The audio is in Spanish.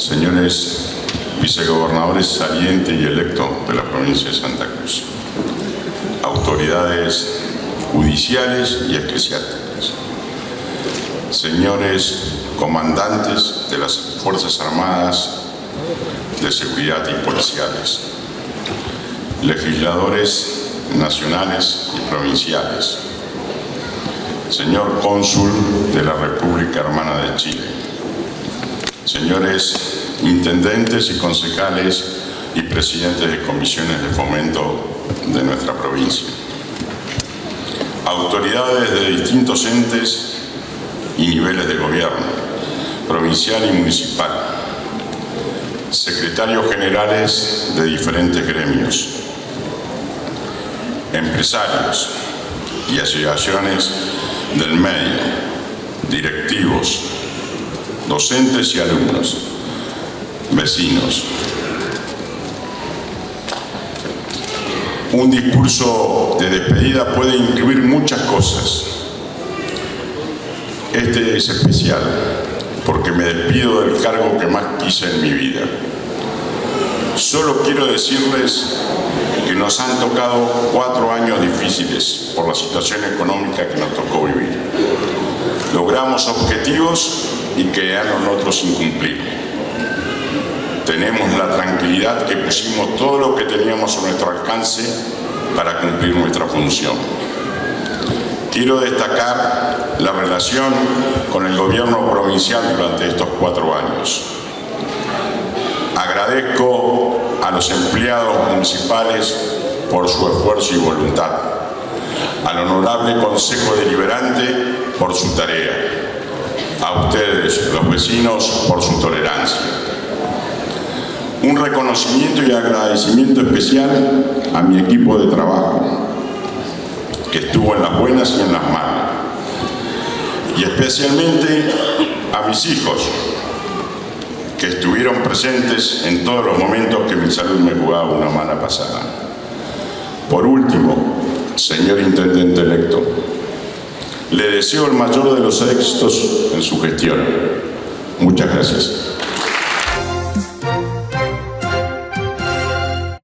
señores vicegobernadores saliente y electo de la provincia de Santa Cruz, autoridades judiciales y eclesiásticas, señores comandantes de las Fuerzas Armadas, de Seguridad y policiales, legisladores nacionales y provinciales, señor cónsul de la República Hermana de Chile, señores intendentes y concejales y presidentes de comisiones de fomento de nuestra provincia, autoridades de distintos entes y niveles de gobierno, provincial y municipal, secretarios generales de diferentes gremios, empresarios y asociaciones del medio, directivos, docentes y alumnos, vecinos. Un discurso de despedida puede incluir muchas cosas. Este es especial porque me despido del cargo que más quise en mi vida. Solo quiero decirles que nos han tocado 4 años difíciles por la situación económica que nos tocó vivir. Logramos objetivos y quedaron otros sin cumplir. Tenemos la tranquilidad que pusimos todo lo que teníamos a nuestro alcance para cumplir nuestra función. Quiero destacar la relación con el gobierno provincial durante estos 4 años. Agradezco a los empleados municipales por su esfuerzo y voluntad, al honorable Consejo Deliberante por su tarea, a ustedes, los vecinos, por su tolerancia. Un reconocimiento y agradecimiento especial a mi equipo de trabajo, que estuvo en las buenas y en las malas, y especialmente a mis hijos, que estuvieron presentes en todos los momentos que mi salud me jugaba una mala pasada. Por último, señor intendente electo, le deseo el mayor de los éxitos en su gestión. Muchas gracias.